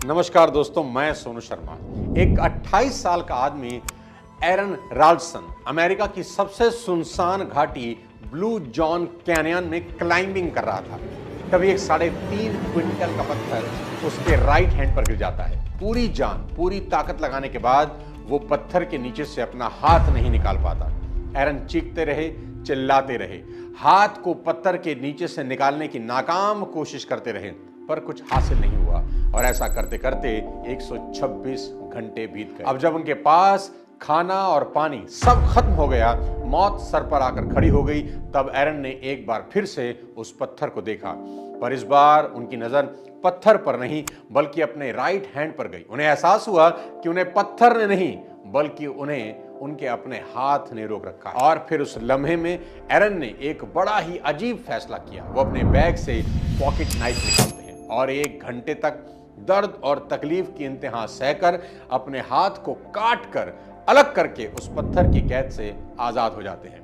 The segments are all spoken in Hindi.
नमस्कार दोस्तों, मैं सोनू शर्मा। एक 28 साल का आदमी एरन राल्सन अमेरिका की सबसे सुनसान घाटी ब्लू जॉन कैनियन में क्लाइंबिंग कर रहा था। तभी एक 3.5 क्विंटल का पत्थर उसके राइट हैंड पर गिर जाता है। पूरी जान, पूरी ताकत लगाने के बाद वो पत्थर के नीचे से अपना हाथ नहीं निकाल पाता। एरन चीखते रहे, चिल्लाते रहे, हाथ को पत्थर के नीचे से निकालने की नाकाम कोशिश करते रहे, पर कुछ हासिल नहीं हुआ। और ऐसा करते करते 126 घंटे बीत गए। अब जब उनके पास खाना और पानी सब खत्म हो गया, मौत सर पर आकर खड़ी हो गई, तब एरन ने एक बार फिर से उस पत्थर को देखा। पर इस बार उनकी नजर पत्थर पर नहीं बल्कि अपने राइट हैंड पर गई। उन्हें एहसास हुआ कि उन्हें पत्थर ने नहीं बल्कि उन्हें उनके अपने हाथ ने रोक रखा। और फिर उस लम्हे में एरन ने एक बड़ा ही अजीब फैसला किया। वो अपने बैग से पॉकेट नाइफ निकालते हैं और 1 घंटे तक दर्द और तकलीफ की इंतहा सहकर अपने हाथ को काट कर अलग करके उस पत्थर की कैद से आजाद हो जाते हैं।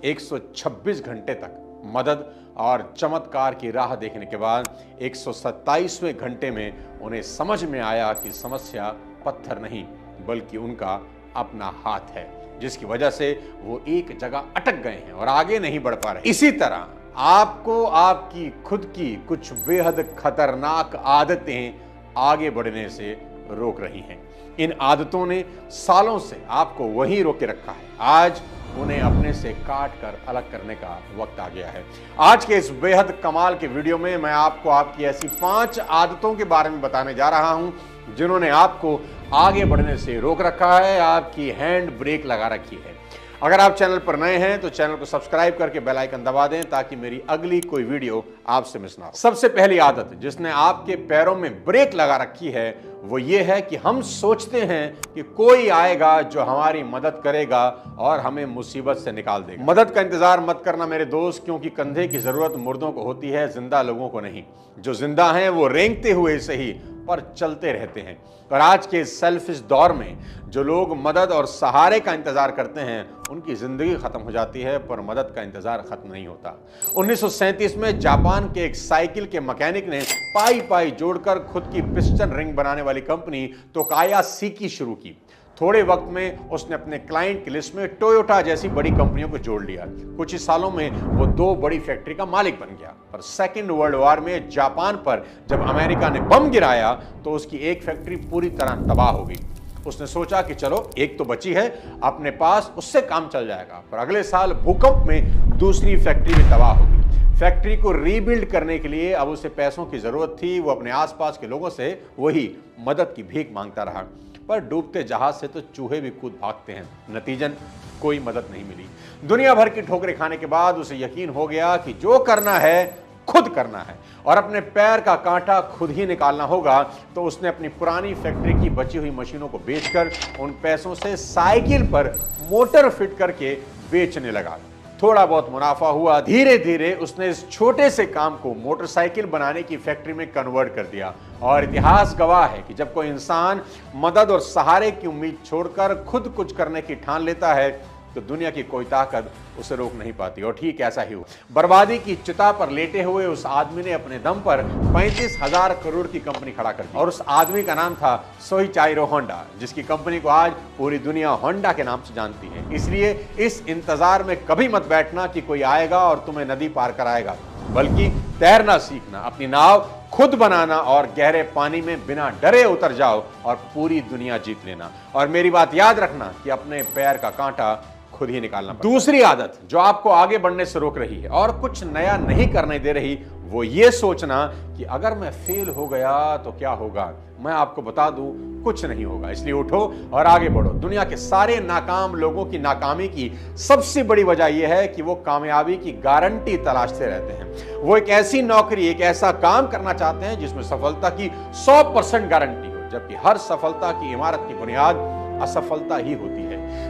126 घंटे तक मदद और चमत्कार की राह देखने के बाद 127वें घंटे में उन्हें समझ में आया कि समस्या पत्थर नहीं बल्कि उनका अपना हाथ है, जिसकी वजह से वो एक जगह अटक गए हैं और आगे नहीं बढ़ पा रहे। इसी तरह आपको आपकी खुद की कुछ बेहद खतरनाक आदतें आगे बढ़ने से रोक रही हैं। इन आदतों ने सालों से आपको वहीं रोके रखा है। आज उन्हें अपने से काट कर अलग करने का वक्त आ गया है। आज के इस बेहद कमाल के वीडियो में मैं आपको आपकी ऐसी 5 आदतों के बारे में बताने जा रहा हूं जिन्होंने आपको आगे बढ़ने से रोक रखा है, आपकी हैंड ब्रेक लगा रखी है। अगर आप चैनल पर नए हैं तो चैनल को सब्सक्राइब करके बेल आइकन दबा दें ताकि मेरी अगली कोई वीडियो आपसे मिस ना हो। सबसे पहली आदत जिसने आपके पैरों में ब्रेक लगा रखी है वो ये है कि हम सोचते हैं कि कोई आएगा जो हमारी मदद करेगा और हमें मुसीबत से निकाल देगा। मदद का इंतजार मत करना मेरे दोस्त, क्योंकि कंधे की जरूरत मुर्दों को होती है, जिंदा लोगों को नहीं। जो जिंदा हैं वो रेंगते हुए सही पर चलते रहते हैं। और आज के सेल्फिश दौर में जो लोग मदद और सहारे का इंतजार करते हैं उनकी जिंदगी खत्म हो जाती है, पर मदद का इंतजार खत्म नहीं होता। 1937 में जापान के एक साइकिल के मैकेनिक ने पाई पाई जोड़कर खुद की पिस्टन रिंग बनाने वाली कंपनी तोकाया सीकी शुरू की। थोड़े वक्त में उसने अपने क्लाइंट की लिस्ट में टोयोटा जैसी बड़ी कंपनियों को जोड़ लिया। कुछ ही सालों में वो 2 बड़ी फैक्ट्री का मालिक बन गया। पर सेकेंड वर्ल्ड वॉर में जापान पर जब अमेरिका ने बम गिराया तो उसकी एक फैक्ट्री पूरी तरह तबाह हो गई। उसने सोचा कि चलो एक तो बची है अपने पास, उससे काम चल जाएगा। पर अगले साल भूकंप में दूसरी फैक्ट्री भी तबाह हो गई। फैक्ट्री को रीबिल्ड करने के लिए अब उसे पैसों की जरूरत थी। वो अपने आसपास के लोगों से वही मदद की भीख मांगता रहा, पर डूबते जहाज से तो चूहे भी कूद भागते हैं। नतीजन कोई मदद नहीं मिली। दुनिया भर की ठोकरें खाने के बाद उसे यकीन हो गया कि जो करना है खुद करना है और अपने पैर का कांटा खुद ही निकालना होगा। तो उसने अपनी पुरानी फैक्ट्री की बची हुई मशीनों को बेचकर उन पैसों से साइकिल पर मोटर फिट करके बेचने लगा। थोड़ा बहुत मुनाफा हुआ। धीरे धीरे उसने इस छोटे से काम को मोटरसाइकिल बनाने की फैक्ट्री में कन्वर्ट कर दिया। और इतिहास गवाह है कि जब कोई इंसान मदद और सहारे की उम्मीद छोड़कर खुद कुछ करने की ठान लेता है तो दुनिया की कोई ताकत उसे रोक नहीं पाती। और ठीक ऐसा ही हुआ। बर्बादी की चिता पर लेटे हुए उस आदमी ने अपने दम पर 35,000 करोड़ की कंपनी खड़ा कर दी। और उस आदमी का नाम था सोइचाइरो होंडा, जिसकी कंपनी को आज पूरी दुनिया होंडा के नाम से जानती है। इसलिए इस इंतजार में कभी मत बैठना कि कोई आएगा और तुम्हें नदी पार कराएगा, बल्कि तैरना सीखना, अपनी नाव खुद बनाना और गहरे पानी में बिना डरे उतर जाओ और पूरी दुनिया जीत लेना। और मेरी बात याद रखना कि अपने पैर का कांटा खुद ही निकालना पड़ता है। दूसरी आदत जो आपको आगे बढ़ने से रोक रही है और कुछ नया नहीं करने दे रही, वो ये सोचना कि अगर मैं फेल हो गया तो क्या होगा। मैं आपको बता दूं, कुछ नहीं होगा। इसलिए उठो और आगे बढ़ो। दुनिया के सारे नाकाम लोगों की नाकामी की सबसे बड़ी वजह यह है कि वो कामयाबी की गारंटी तलाशते रहते हैं। वो एक ऐसी नौकरी, एक ऐसा काम करना चाहते हैं जिसमें सफलता की 100% गारंटी हो, जबकि हर सफलता की इमारत की बुनियाद असफलता ही होती है।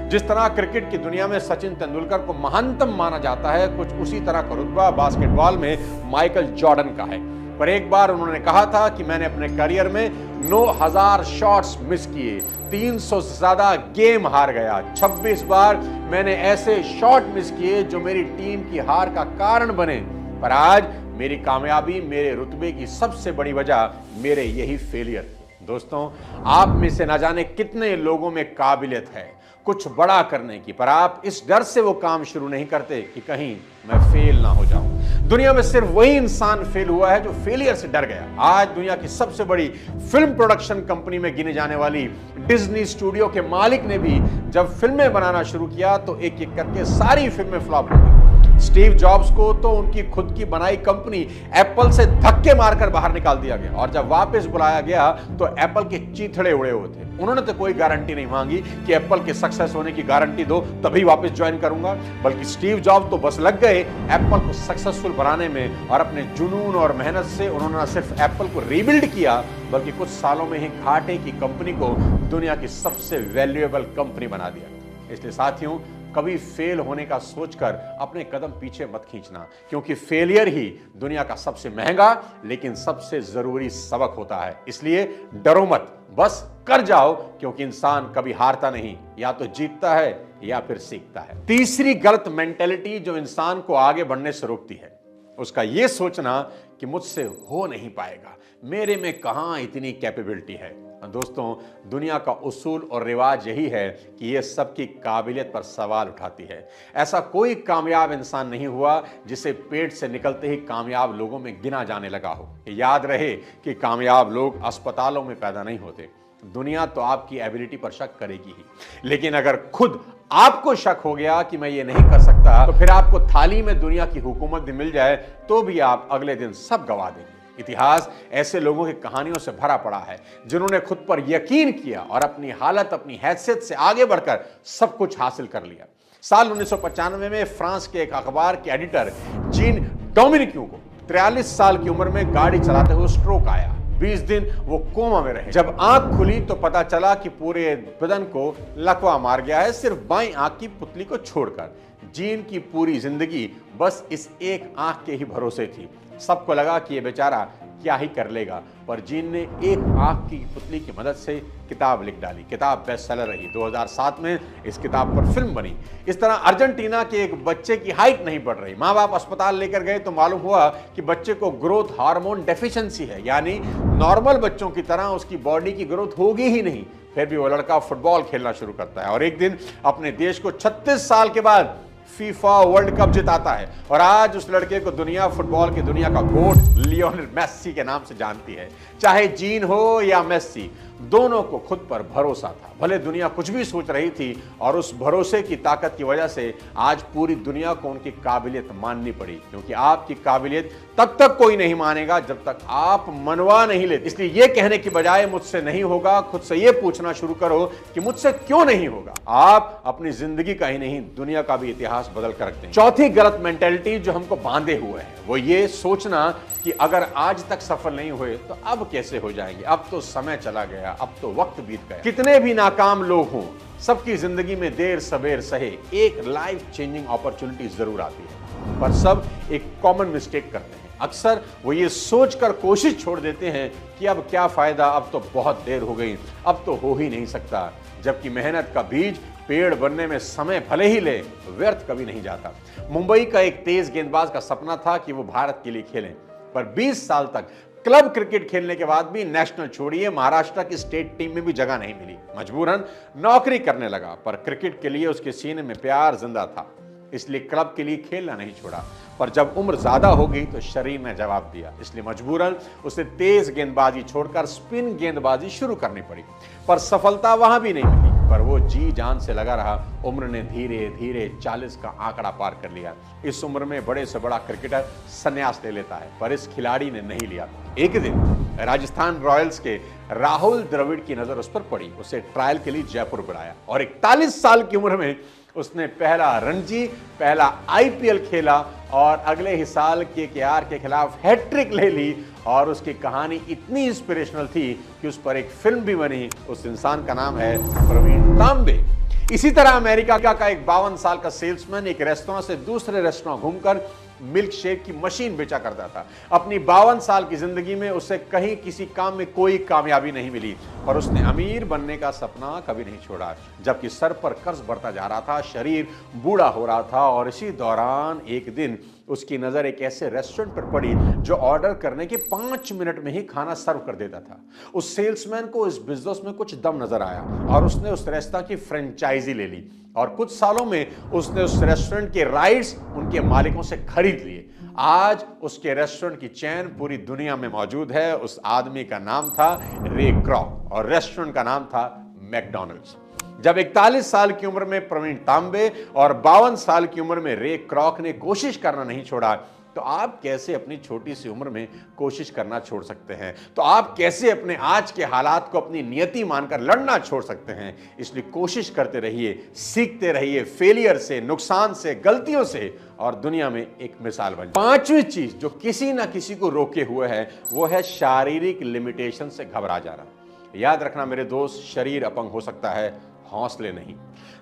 जिस तरह क्रिकेट की दुनिया में सचिन तेंदुलकर को महानतम माना जाता है, कुछ उसी तरह का रुतबा बास्केटबॉल में माइकल जॉर्डन का है। पर एक बार उन्होंने कहा था कि मैंने अपने करियर में 9000 शॉट्स मिस किए, 300 से ज्यादा गेम हार गया, 26 बार मैंने ऐसे शॉट मिस किए जो मेरी टीम की हार का कारण बने। पर आज मेरी कामयाबी, मेरे रुतबे की सबसे बड़ी वजह मेरे यही फेलियर। दोस्तों, आप में से ना जाने कितने लोगों में काबिलियत है कुछ बड़ा करने की, पर आप इस डर से वो काम शुरू नहीं करते कि कहीं मैं फेल ना हो जाऊं। दुनिया में सिर्फ वही इंसान फेल हुआ है जो फेलियर से डर गया। आज दुनिया की सबसे बड़ी फिल्म प्रोडक्शन कंपनी में गिने जाने वाली डिज्नी स्टूडियो के मालिक ने भी जब फिल्में बनाना शुरू किया तो एक एक करके सारी फिल्में फ्लॉप हो गई। स्टीव जॉब्स को तो उनकी खुद की बनाई कंपनी एप्पल से धक्के मारकर बाहर निकाल दिया गया और जब वापस बुलाया गया तो एप्पल के चीथड़े उड़े हुए थे। उन्होंने तो कोई गारंटी नहीं मांगी कि एप्पल के सक्सेस होने की गारंटी दो तभी वापस ज्वाइन करूंगा, बल्कि स्टीव जॉब्स तो बस लग गए एप्पल को सक्सेसफुल बनाने में और अपने जुनून और मेहनत से उन्होंने न सिर्फ एप्पल को रीबिल्ड किया बल्कि कुछ सालों में ही घाटे की कंपनी को दुनिया की सबसे वैल्यूएबल कंपनी बना दिया। इसलिए साथियों, कभी फेल होने का सोचकर अपने कदम पीछे मत खींचना, क्योंकि फेलियर ही दुनिया का सबसे महंगा लेकिन सबसे जरूरी सबक होता है। इसलिए डरो मत, बस कर जाओ, क्योंकि इंसान कभी हारता नहीं, या तो जीतता है या फिर सीखता है। तीसरी गलत मेंटेलिटी जो इंसान को आगे बढ़ने से रोकती है, उसका यह सोचना कि मुझसे हो नहीं पाएगा, मेरे में कहां इतनी कैपेबिलिटी है। दोस्तों, दुनिया का उसूल और रिवाज यही है कि यह सबकी काबिलियत पर सवाल उठाती है। ऐसा कोई कामयाब इंसान नहीं हुआ जिसे पेट से निकलते ही कामयाब लोगों में गिना जाने लगा हो। याद रहे कि कामयाब लोग अस्पतालों में पैदा नहीं होते। दुनिया तो आपकी एबिलिटी पर शक करेगी ही, लेकिन अगर खुद आपको शक हो गया कि मैं ये नहीं कर सकता, तो फिर आपको थाली में दुनिया की हुकूमत भी मिल जाए तो भी आप अगले दिन सब गवा देंगे। इतिहास ऐसे लोगों की कहानियों से भरा पड़ा है जिन्होंने खुद पर यकीन किया और अपनी हालत, अपनी हैसियत से आगे बढ़कर सब कुछ हासिल कर लिया। साल 1995 में फ्रांस के एक अखबार के एडिटर जीन डोमिनिक्यू को 43 साल की उम्र में गाड़ी चलाते हुए स्ट्रोक आया। 20 दिन वो कोमा में रहे। जब आंख खुली तो पता चला कि पूरे बदन को लकवा मार गया है, सिर्फ बाईं आंख की पुतली को छोड़कर। जीन की पूरी जिंदगी बस इस एक आंख के ही भरोसे थी। सबको लगा कि ये बेचारा क्या ही कर लेगा, पर जीन ने एक आंख की पुतली की मदद से किताब लिख डाली। किताब बेस्ट सेलर रही। 2007 में इस किताब पर फिल्म बनी। इस तरह अर्जेंटीना के एक बच्चे की हाइट नहीं बढ़ रही। माँ बाप अस्पताल लेकर गए तो मालूम हुआ कि बच्चे को ग्रोथ हार्मोन डेफिशिएंसी है, यानी नॉर्मल बच्चों की तरह उसकी बॉडी की ग्रोथ होगी ही नहीं। फिर भी वो लड़का फुटबॉल खेलना शुरू करता है और एक दिन अपने देश को 36 साल के बाद फीफा वर्ल्ड कप जिताता है। और आज उस लड़के को दुनिया फुटबॉल की दुनिया का गोट लियोनेल मेस्सी के नाम से जानती है। चाहे जीन हो या मेस्सी, दोनों को खुद पर भरोसा था, भले दुनिया कुछ भी सोच रही थी, और उस भरोसे की ताकत की वजह से आज पूरी दुनिया को उनकी काबिलियत माननी पड़ी। क्योंकि आपकी काबिलियत तब तक कोई नहीं मानेगा जब तक आप मनवा नहीं लेते। इसलिए यह कहने की बजाय मुझसे नहीं होगा, खुद से यह पूछना शुरू करो कि मुझसे क्यों नहीं होगा। आप अपनी जिंदगी का ही नहीं, दुनिया का भी इतिहास बदल कर रखते हैं। चौथी गलत मेंटेलिटी जो हमको बांधे हुए है वो ये सोचना कि अगर आज तक सफल नहीं हुए तो अब कैसे हो जाएंगे, अब तो समय चला गया, अब तो वक्त बीत गया। कितने भी नाकाम लोग हों, सबकी जिंदगी में देर सबेर सहे एक लाइफ चेंजिंग अपॉर्चुनिटी जरूर आती है, पर सब एक कॉमन मिस्टेक करते हैं। अक्सर वो ये सोचकर कोशिश छोड़ देते हैं कि अब क्या फायदा, अब तो बहुत देर हो गई, अब तो हो ही नहीं सकता। जबकि मेहनत का बीज पेड़ बनने में समय भले ही ले, व्यर्थ कभी नहीं जाता। मुंबई का एक तेज गेंदबाज का सपना था कि वो भारत के लिए खेलें, पर 20 साल तक क्लब क्रिकेट खेलने के बाद भी नेशनल छोड़िए महाराष्ट्र की स्टेट टीम में भी जगह नहीं मिली। मजबूरन नौकरी करने लगा, पर क्रिकेट के लिए उसके सीने में प्यार जिंदा था, इसलिए क्लब के लिए खेलना नहीं छोड़ा। पर जब उम्र ज्यादा हो गई तो शरीर ने जवाब दिया, इसलिए मजबूरन उसे तेज गेंदबाजी छोड़कर स्पिन गेंदबाजी शुरू करनी पड़ी। पर सफलता वहां भी नहीं मिली, पर वो जी जान से लगा रहा। उम्र ने धीरे धीरे 40 का आंकड़ा पार कर लिया। इस उम्र में बड़े से बड़ा क्रिकेटर संन्यास ले लेता है, पर इस खिलाड़ी ने नहीं लिया। एक दिन राजस्थान रॉयल्स के राहुल द्रविड़ की नजर उस पर पड़ी। उसे ट्रायल के लिए जयपुर बुलाया और 41 साल की उम्र में उसने पहला रणजी, पहला आईपीएल खेला और अगले ही साल केकेआर के खिलाफ हैट्रिक ले ली। और उसकी कहानी इतनी इंस्पिरेशनल थी कि उस पर एक फिल्म भी बनी। उस इंसान का नाम है प्रवीण तांबे। इसी तरह अमेरिका का एक 52 साल का सेल्समैन एक रेस्टोरेंट से दूसरे रेस्टोरेंट घूमकर मिल्क शेक की मशीन बेचा करता था। अपनी 52 साल की जिंदगी में उसे कहीं किसी काम में कोई कामयाबी नहीं मिली, पर उसने अमीर बनने का सपना कभी नहीं छोड़ा। जबकि सर पर कर्ज बढ़ता जा रहा था, शरीर बूढ़ा हो रहा था, और इसी दौरान एक दिन उसकी नजर एक ऐसे रेस्टोरेंट पर पड़ी जो ऑर्डर करने के 5 मिनट में ही खाना सर्व कर देता था। उस सेल्समैन को इस बिजनेस में कुछ दम नजर आया और उसने उस रेस्टोरेंट की फ्रेंचाइजी ले ली और कुछ सालों में उसने उस रेस्टोरेंट के राइट्स उनके मालिकों से खरीद लिए। आज उसके रेस्टोरेंट की चेन पूरी दुनिया में मौजूद है। उस आदमी का नाम था रे क्रॉक और रेस्टोरेंट का नाम था मैकडॉनल्ड्स। जब 41 साल की उम्र में प्रवीण तांबे और 52 साल की उम्र में रे क्रॉक ने कोशिश करना नहीं छोड़ा, तो आप कैसे अपनी छोटी सी उम्र में कोशिश करना छोड़ सकते हैं? तो आप कैसे अपने आज के हालात को अपनी नियति मानकर लड़ना छोड़ सकते हैं? इसलिए कोशिश करते रहिए, सीखते रहिए, फेलियर से, नुकसान से, गलतियों से, और दुनिया में एक मिसाल बन। पांचवी चीज जो किसी ना किसी को रोके हुए है वो है शारीरिक लिमिटेशन से घबरा जाना। याद रखना मेरे दोस्त, शरीर अपंग हो सकता है, हौसले नहीं।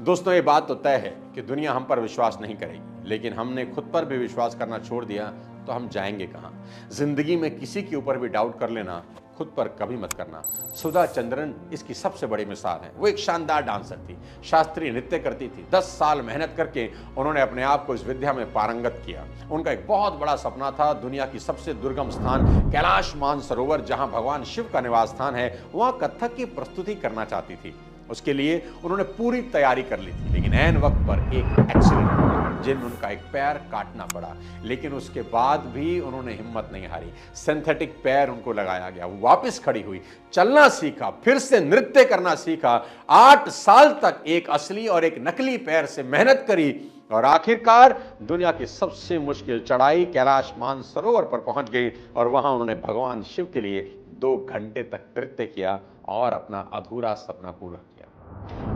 दोस्तों, ये बात तो तय है कि दुनिया हम पर विश्वास नहीं करेगी, लेकिन हमने खुद पर भी विश्वास करना छोड़ दिया तो हम जाएंगे कहां? जिंदगी में किसी के ऊपर भी डाउट कर लेना, खुद पर कभी मत करना। सुधा चंद्रन इसकी सबसे बड़ी मिसाल है। वो एक शानदार डांसर थी, शास्त्रीय नृत्य करती थी। 10 साल मेहनत करके उन्होंने अपने आप को इस विद्या में पारंगत किया। उनका एक बहुत बड़ा सपना था दुनिया की सबसे दुर्गम स्थान कैलाश मानसरोवर, जहां भगवान शिव का निवास स्थान है, वहां कथक की प्रस्तुति करना चाहती थी। उसके लिए उन्होंने पूरी तैयारी कर ली थी, लेकिन ऐन वक्त पर एक एक्सीडेंट हुआ जिनमें उनका एक पैर काटना पड़ा। लेकिन उसके बाद भी उन्होंने हिम्मत नहीं हारी। सिंथेटिक पैर उनको लगाया गया, वो वापस खड़ी हुई, चलना सीखा, फिर से नृत्य करना सीखा। 8 साल तक एक असली और एक नकली पैर से मेहनत करी और आखिरकार दुनिया की सबसे मुश्किल चढ़ाई कैलाश मानसरोवर पर पहुंच गई और वहां उन्होंने भगवान शिव के लिए 2 घंटे तक नृत्य किया और अपना अधूरा सपना पूरा किया।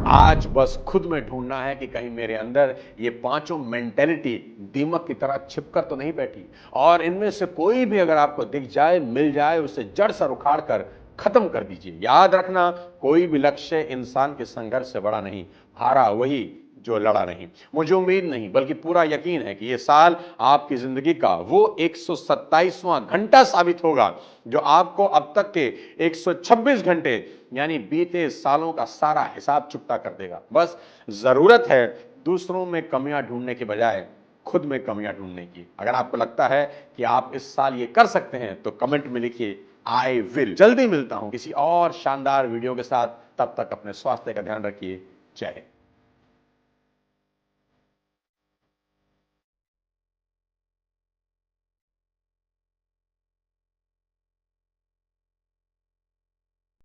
आज बस खुद में ढूंढना है कि कहीं मेरे अंदर ये पांचों मेंटेलिटी दीमक की तरह छिपकर तो नहीं बैठी, और इनमें से कोई भी अगर आपको दिख जाए, मिल जाए, उसे जड़ से उखाड़ कर खत्म कर दीजिए। याद रखना, कोई भी लक्ष्य इंसान के संघर्ष से बड़ा नहीं, हारा वही जो लड़ा नहीं। मुझे उम्मीद नहीं बल्कि पूरा यकीन है कि यह साल आपकी जिंदगी का वो 127वां घंटा साबित होगा जो आपको अब तक के 126 घंटे यानी बीते सालों का सारा हिसाब चुकता कर देगा। बस जरूरत है दूसरों में कमियां ढूंढने के बजाय खुद में कमियां ढूंढने की। अगर आपको लगता है कि आप इस साल ये कर सकते हैं तो कमेंट में लिखिए आई विल। जल्दी मिलता हूं किसी और शानदार वीडियो के साथ। तब तक अपने स्वास्थ्य का ध्यान रखिए। जय हिंद।